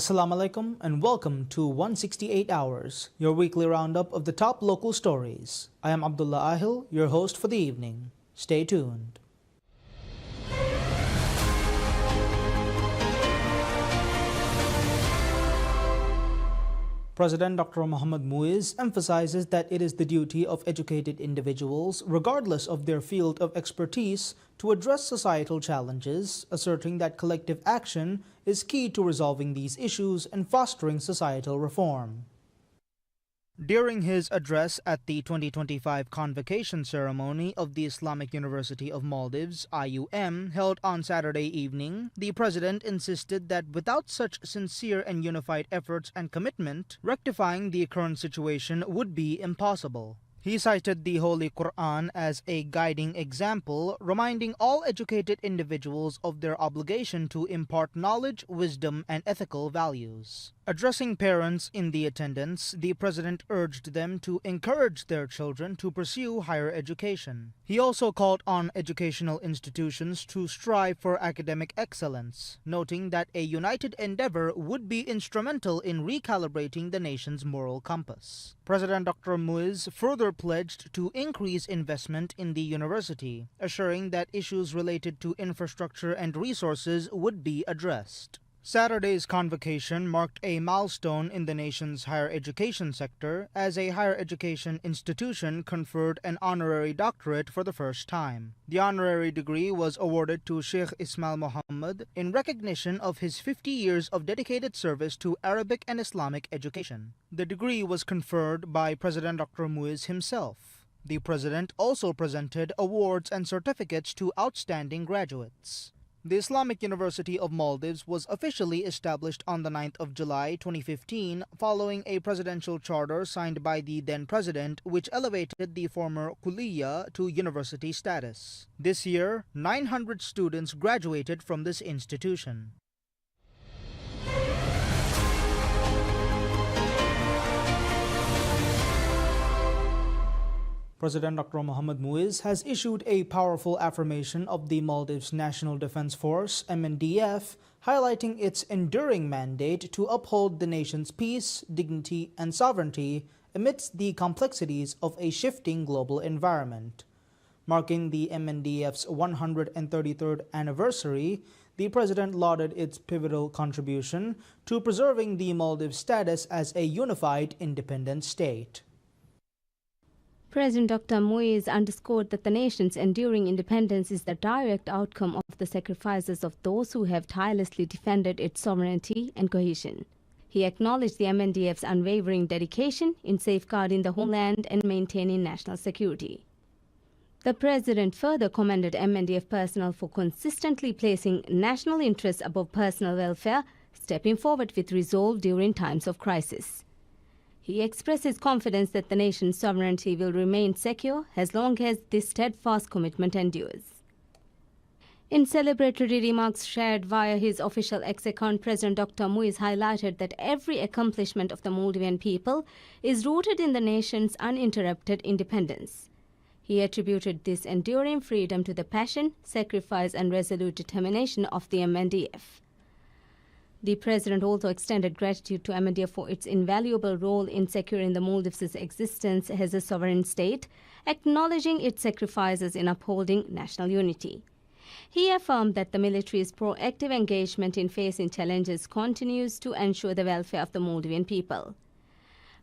Assalamu alaikum and welcome to 168 Hours, your weekly roundup of the top local stories. I am Abdullah Ahil, your host for the evening. Stay tuned. President Dr. Mohammad Muiz emphasizes that it is the duty of educated individuals, regardless of their field of expertise, to address societal challenges, asserting that collective action is key to resolving these issues and fostering societal reform. During his address at the 2025 convocation ceremony of the Islamic University of Maldives, IUM, held on Saturday evening, the president insisted that without such sincere and unified efforts and commitment, rectifying the current situation would be impossible. He cited the Holy Quran as a guiding example, reminding all educated individuals of their obligation to impart knowledge, wisdom, and ethical values. Addressing parents in the attendance, the president urged them to encourage their children to pursue higher education. He also called on educational institutions to strive for academic excellence, noting that a united endeavor would be instrumental in recalibrating the nation's moral compass. President Dr. Muiz further pledged to increase investment in the university, assuring that issues related to infrastructure and resources would be addressed. Saturday's convocation marked a milestone in the nation's higher education sector as a higher education institution conferred an honorary doctorate for the first time. The honorary degree was awarded to Sheikh Ismail Muhammad in recognition of his 50 years of dedicated service to Arabic and Islamic education. The degree was conferred by President Dr. Muiz himself. The president also presented awards and certificates to outstanding graduates. The Islamic University of Maldives was officially established on the 9th of July 2015 following a presidential charter signed by the then president which elevated the former Kulliya to university status. This year, 900 students graduated from this institution. President Dr. Mohammad Muiz has issued a powerful affirmation of the Maldives National Defense Force, MNDF, highlighting its enduring mandate to uphold the nation's peace, dignity, and sovereignty amidst the complexities of a shifting global environment. Marking the MNDF's 133rd anniversary, the president lauded its pivotal contribution to preserving the Maldives' status as a unified independent state. President Dr. Muiz underscored that the nation's enduring independence is the direct outcome of the sacrifices of those who have tirelessly defended its sovereignty and cohesion. He acknowledged the MNDF's unwavering dedication in safeguarding the homeland and maintaining national security. The president further commended MNDF personnel for consistently placing national interests above personal welfare, stepping forward with resolve during times of crisis. He expressed his confidence that the nation's sovereignty will remain secure as long as this steadfast commitment endures. In celebratory remarks shared via his official X account, President Dr. Muiz highlighted that every accomplishment of the Maldivian people is rooted in the nation's uninterrupted independence. He attributed this enduring freedom to the passion, sacrifice, and resolute determination of the MNDF. The president also extended gratitude to MNDF for its invaluable role in securing the Maldives' existence as a sovereign state, acknowledging its sacrifices in upholding national unity. He affirmed that the military's proactive engagement in facing challenges continues to ensure the welfare of the Maldivian people.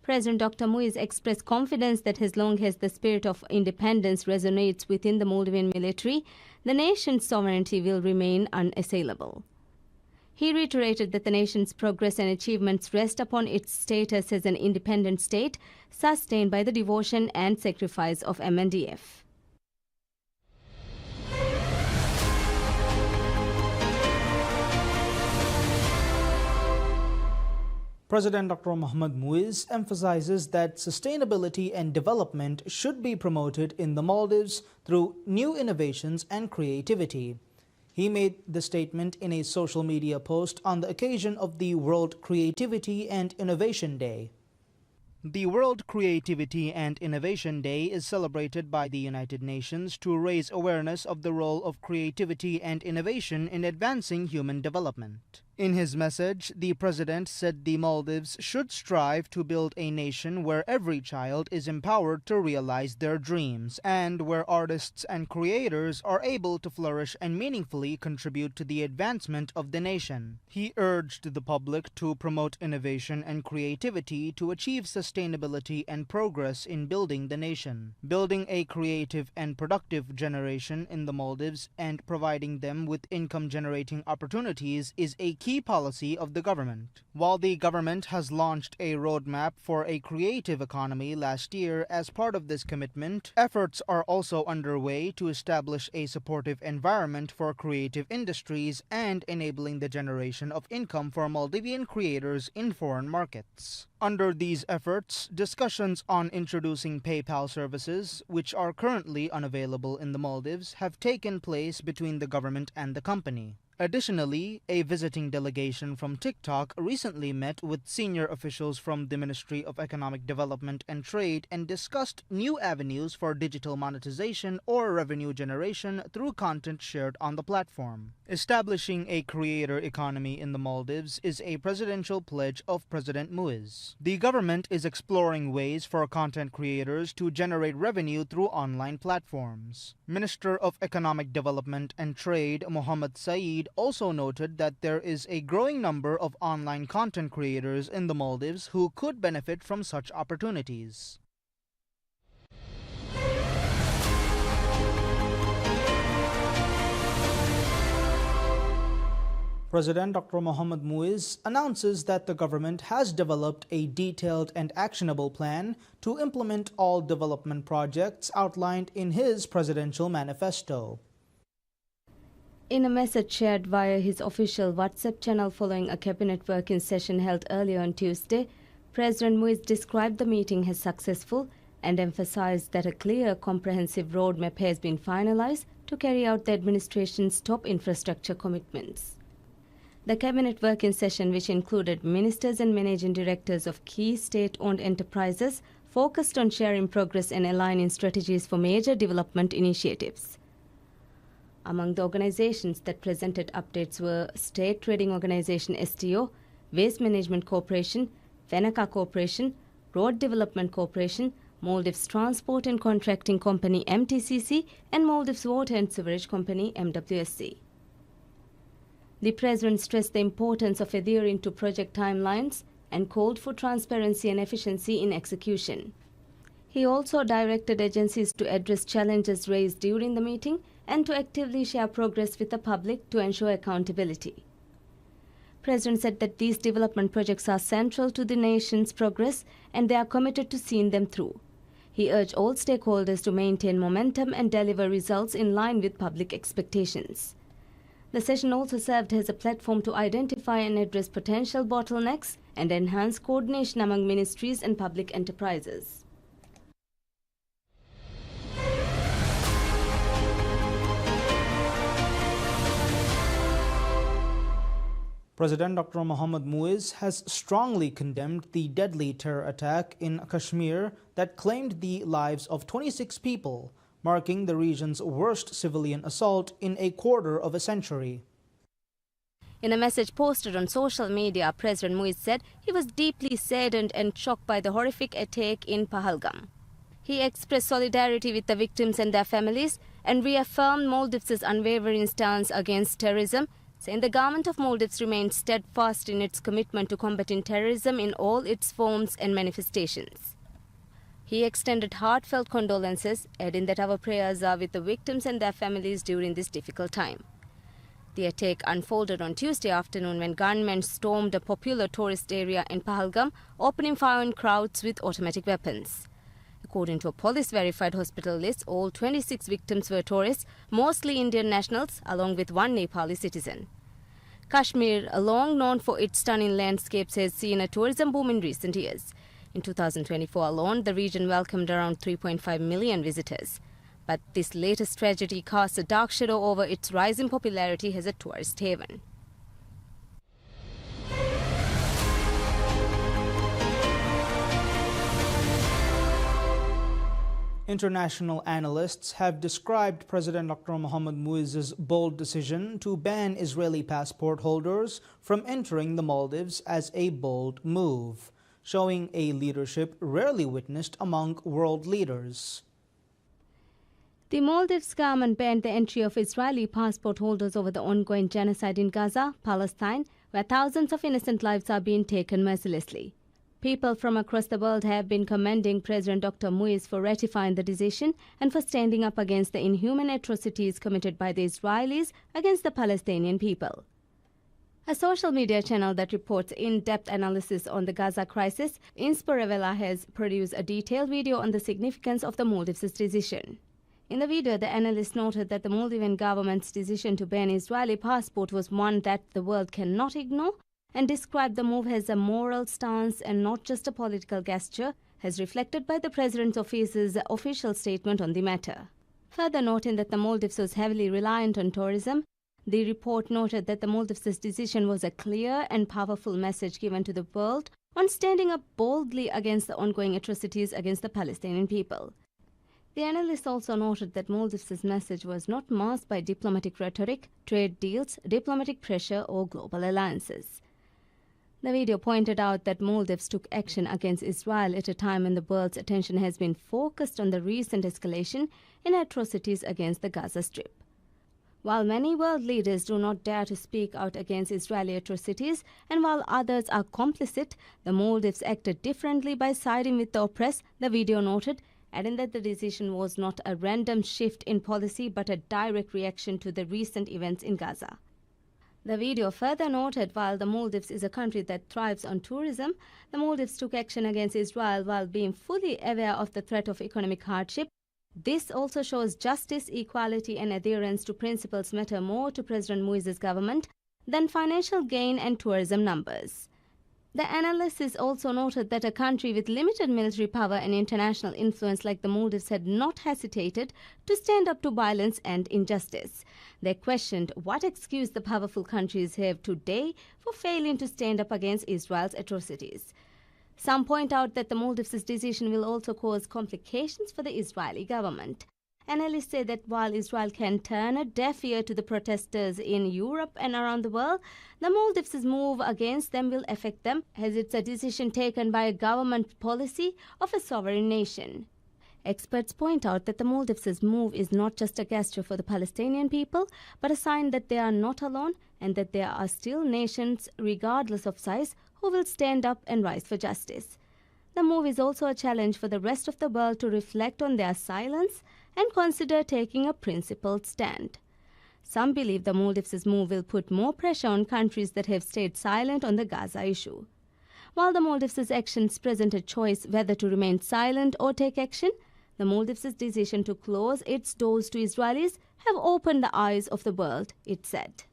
President Dr. Muiz expressed confidence that as long as the spirit of independence resonates within the Maldivian military, the nation's sovereignty will remain unassailable. He reiterated that the nation's progress and achievements rest upon its status as an independent state, sustained by the devotion and sacrifice of MNDF. President Dr. Mohammad Muiz emphasizes that sustainability and development should be promoted in the Maldives through new innovations and creativity. He made the statement in a social media post on the occasion of the World Creativity and Innovation Day. The World Creativity and Innovation Day is celebrated by the United Nations to raise awareness of the role of creativity and innovation in advancing human development. In his message, the president said the Maldives should strive to build a nation where every child is empowered to realize their dreams and where artists and creators are able to flourish and meaningfully contribute to the advancement of the nation. He urged the public to promote innovation and creativity to achieve sustainability and progress in building the nation. Building a creative and productive generation in the Maldives and providing them with income-generating opportunities is a key policy of the government. While the government has launched a roadmap for a creative economy last year as part of this commitment, efforts are also underway to establish a supportive environment for creative industries and enabling the generation of income for Maldivian creators in foreign markets. Under these efforts, discussions on introducing PayPal services, which are currently unavailable in the Maldives, have taken place between the government and the company. Additionally, a visiting delegation from TikTok recently met with senior officials from the Ministry of Economic Development and Trade and discussed new avenues for digital monetization or revenue generation through content shared on the platform. Establishing a creator economy in the Maldives is a presidential pledge of President Muiz. The government is exploring ways for content creators to generate revenue through online platforms. Minister of Economic Development and Trade Mohammed Saeed also noted that there is a growing number of online content creators in the Maldives who could benefit from such opportunities. President Dr. Mohamed Muiz announces that the government has developed a detailed and actionable plan to implement all development projects outlined in his presidential manifesto. In a message shared via his official WhatsApp channel following a cabinet working session held earlier on Tuesday, President Muiz described the meeting as successful and emphasized that a clear, comprehensive roadmap has been finalized to carry out the administration's top infrastructure commitments. The cabinet working session, which included ministers and managing directors of key state-owned enterprises, focused on sharing progress and aligning strategies for major development initiatives. Among the organizations that presented updates were State Trading Organization STO, Waste Management Corporation, Venaka Corporation, Road Development Corporation, Maldives Transport and Contracting Company MTCC, and Maldives Water and Sewerage Company MWSC. The President stressed the importance of adhering to project timelines and called for transparency and efficiency in execution. He also directed agencies to address challenges raised during the meeting and to actively share progress with the public to ensure accountability. President said that these development projects are central to the nation's progress and they are committed to seeing them through. He urged all stakeholders to maintain momentum and deliver results in line with public expectations. The session also served as a platform to identify and address potential bottlenecks and enhance coordination among ministries and public enterprises. President Dr. Mohamed Muiz has strongly condemned the deadly terror attack in Kashmir that claimed the lives of 26 people, marking the region's worst civilian assault in a quarter of a century. In a message posted on social media, President Muiz said he was deeply saddened and shocked by the horrific attack in Pahalgam. He expressed solidarity with the victims and their families and reaffirmed Maldives' unwavering stance against terrorism, saying the government of Maldives remains steadfast in its commitment to combating terrorism in all its forms and manifestations. He extended heartfelt condolences, adding that our prayers are with the victims and their families during this difficult time. The attack unfolded on Tuesday afternoon when gunmen stormed a popular tourist area in Pahalgam, opening fire on crowds with automatic weapons. According to a police-verified hospital list, all 26 victims were tourists, mostly Indian nationals, along with one Nepali citizen. Kashmir, long known for its stunning landscapes, has seen a tourism boom in recent years. In 2024 alone, the region welcomed around 3.5 million visitors. But this latest tragedy casts a dark shadow over its rising popularity as a tourist haven. International analysts have described President Dr. Mohammad Muiz's bold decision to ban Israeli passport holders from entering the Maldives as a bold move, showing a leadership rarely witnessed among world leaders. The Maldives government banned the entry of Israeli passport holders over the ongoing genocide in Gaza, Palestine, where thousands of innocent lives are being taken mercilessly. People from across the world have been commending President Dr. Muiz for ratifying the decision and for standing up against the inhuman atrocities committed by the Israelis against the Palestinian people. A social media channel that reports in-depth analysis on the Gaza crisis, Insporevela, has produced a detailed video on the significance of the Maldives' decision. In the video, the analyst noted that the Maldivian government's decision to ban Israeli passport was one that the world cannot ignore, and described the move as a moral stance and not just a political gesture, as reflected by the President's office's official statement on the matter. Further noting that the Maldives was heavily reliant on tourism, the report noted that the Maldives' decision was a clear and powerful message given to the world on standing up boldly against the ongoing atrocities against the Palestinian people. The analyst also noted that Maldives' message was not masked by diplomatic rhetoric, trade deals, diplomatic pressure, or global alliances. The video pointed out that Maldives took action against Israel at a time when the world's attention has been focused on the recent escalation in atrocities against the Gaza Strip. While many world leaders do not dare to speak out against Israeli atrocities, and while others are complicit, the Maldives acted differently by siding with the oppressed, the video noted, adding that the decision was not a random shift in policy but a direct reaction to the recent events in Gaza. The video further noted while the Maldives is a country that thrives on tourism, the Maldives took action against Israel while being fully aware of the threat of economic hardship. This also shows justice, equality, and adherence to principles matter more to President Muiz's government than financial gain and tourism numbers. The analysis also noted that a country with limited military power and international influence like the Maldives had not hesitated to stand up to violence and injustice. They questioned what excuse the powerful countries have today for failing to stand up against Israel's atrocities. Some point out that the Maldives' decision will also cause complications for the Israeli government. Analysts say that while Israel can turn a deaf ear to the protesters in Europe and around the world, the Maldives' move against them will affect them, as it's a decision taken by a government policy of a sovereign nation. Experts point out that the Maldives' move is not just a gesture for the Palestinian people, but a sign that they are not alone and that there are still nations, regardless of size, who will stand up and rise for justice. The move is also a challenge for the rest of the world to reflect on their silence and consider taking a principled stand. Some believe the Maldives' move will put more pressure on countries that have stayed silent on the Gaza issue. While the Maldives' actions present a choice whether to remain silent or take action, the Maldives' decision to close its doors to Israelis have opened the eyes of the world, it said.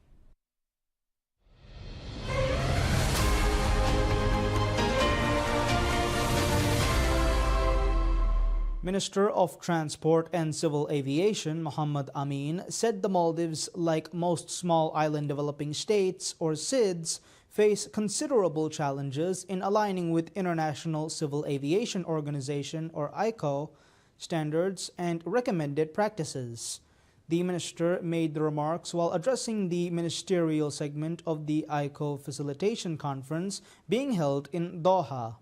Minister of Transport and Civil Aviation Mohammad Amin said the Maldives, like most small island developing states or SIDS, face considerable challenges in aligning with International Civil Aviation Organization or ICAO standards and recommended practices. The minister made the remarks while addressing the ministerial segment of the ICAO Facilitation Conference being held in Doha.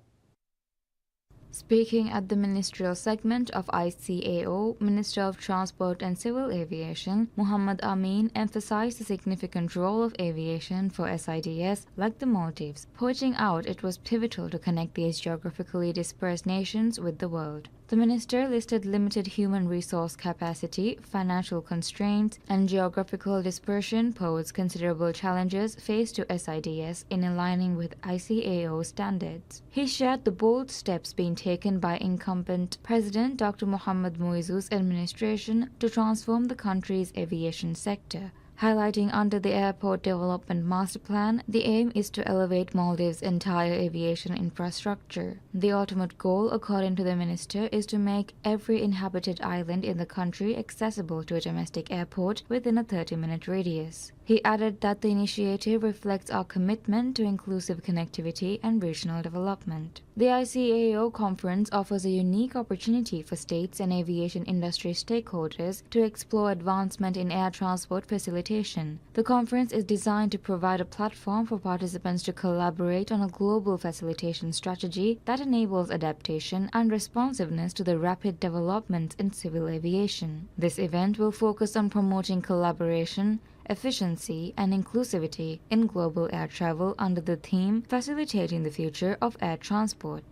Speaking at the ministerial segment of ICAO, Minister of Transport and Civil Aviation, Mohammad Amin emphasized the significant role of aviation for SIDS like the Maldives, pointing out it was pivotal to connect these geographically dispersed nations with the world. The minister listed limited human resource capacity, financial constraints, and geographical dispersion pose considerable challenges faced to SIDS in aligning with ICAO standards. He shared the bold steps being taken by incumbent President Dr. Mohammad Muiz's administration to transform the country's aviation sector. Highlighting under the Airport Development Master Plan, the aim is to elevate Maldives' entire aviation infrastructure. The ultimate goal, according to the minister, is to make every inhabited island in the country accessible to a domestic airport within a 30-minute radius. He added that the initiative reflects our commitment to inclusive connectivity and regional development. The ICAO conference offers a unique opportunity for states and aviation industry stakeholders to explore advancement in air transport facilitation. The conference is designed to provide a platform for participants to collaborate on a global facilitation strategy that enables adaptation and responsiveness to the rapid developments in civil aviation. This event will focus on promoting collaboration, efficiency, and inclusivity in global air travel under the theme Facilitating the Future of Air Transport.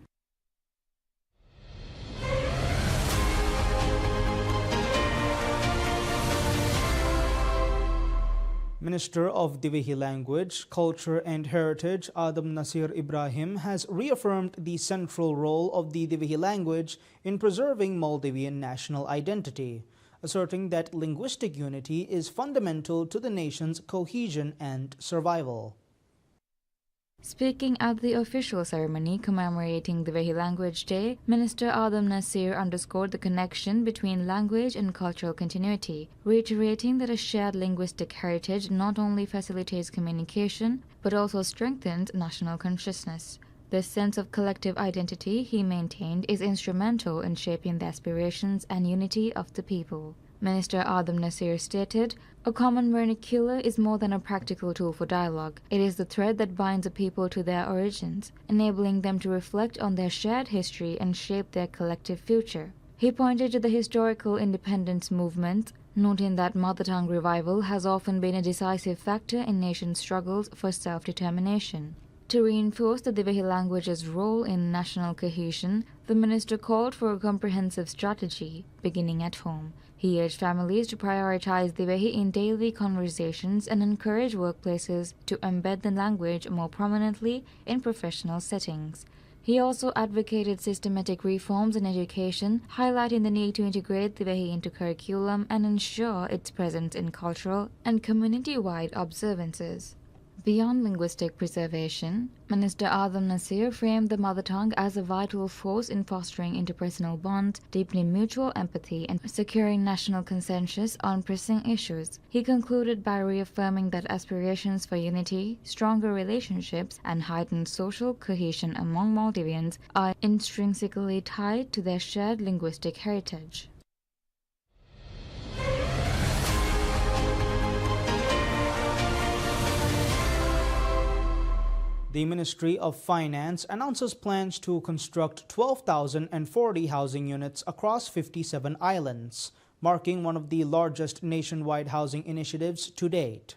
Minister of Divehi Language, Culture and Heritage Adam Nasir Ibrahim has reaffirmed the central role of the Divehi language in preserving Maldivian national identity, asserting that linguistic unity is fundamental to the nation's cohesion and survival. Speaking at the official ceremony commemorating the Divehi Language Day, Minister Adam Nasir underscored the connection between language and cultural continuity, reiterating that a shared linguistic heritage not only facilitates communication but also strengthens national consciousness. This sense of collective identity, he maintained, is instrumental in shaping the aspirations and unity of the people. Minister Adam Nasir stated, "A common vernacular is more than a practical tool for dialogue. It is the thread that binds a people to their origins, enabling them to reflect on their shared history and shape their collective future." He pointed to the historical independence movement, noting that mother tongue revival has often been a decisive factor in nations' struggles for self-determination. To reinforce the Divehi language's role in national cohesion, the minister called for a comprehensive strategy, beginning at home. He urged families to prioritize Divehi in daily conversations and encourage workplaces to embed the language more prominently in professional settings. He also advocated systematic reforms in education, highlighting the need to integrate Divehi into curriculum and ensure its presence in cultural and community-wide observances. Beyond linguistic preservation, Minister Adam Nasir framed the mother tongue as a vital force in fostering interpersonal bonds, deepening mutual empathy, and securing national consensus on pressing issues. He concluded by reaffirming that aspirations for unity, stronger relationships, and heightened social cohesion among Maldivians are intrinsically tied to their shared linguistic heritage. The Ministry of Finance announces plans to construct 12,040 housing units across 57 islands, marking one of the largest nationwide housing initiatives to date.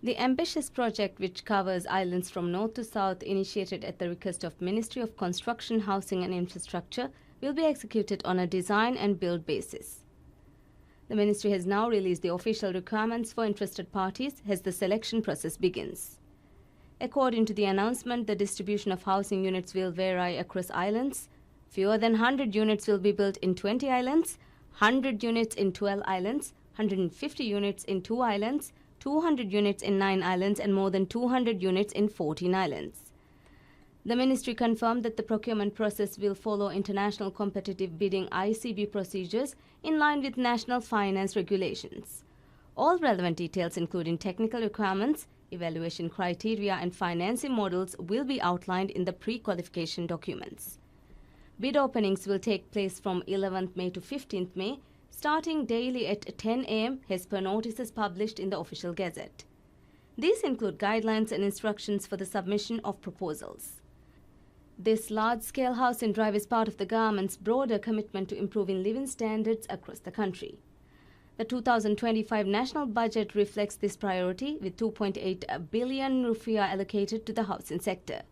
The ambitious project, which covers islands from north to south, initiated at the request of Ministry of Construction, Housing and Infrastructure, will be executed on a design and build basis. The ministry has now released the official requirements for interested parties as the selection process begins. According to the announcement, the distribution of housing units will vary across islands. Fewer than 100 units will be built in 20 islands, 100 units in 12 islands, 150 units in 2 islands, 200 units in 9 islands, and more than 200 units in 14 islands. The ministry confirmed that the procurement process will follow international competitive bidding ICB procedures in line with national finance regulations. All relevant details, including technical requirements, evaluation criteria, and financing models, will be outlined in the pre-qualification documents. Bid openings will take place from 11th May to 15th May, starting daily at 10 a.m. as per notices published in the official gazette. These include guidelines and instructions for the submission of proposals. This large-scale housing drive is part of the government's broader commitment to improving living standards across the country. The 2025 national budget reflects this priority, with 2.8 billion rupiah allocated to the housing sector.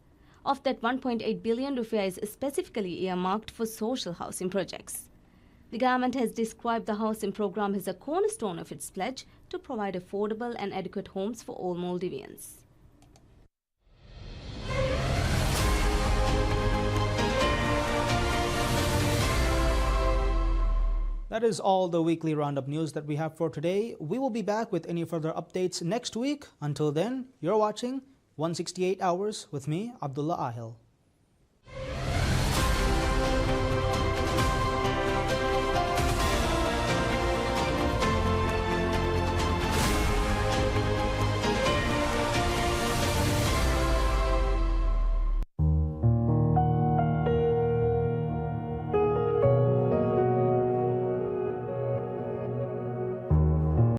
Of that, 1.8 billion rupiah is specifically earmarked for social housing projects. The government has described the housing program as a cornerstone of its pledge to provide affordable and adequate homes for all Maldivians. That is all the weekly roundup news that we have for today. We will be back with any further updates next week. Until then, you're watching 168 Hours with me, Abdullah Ahil.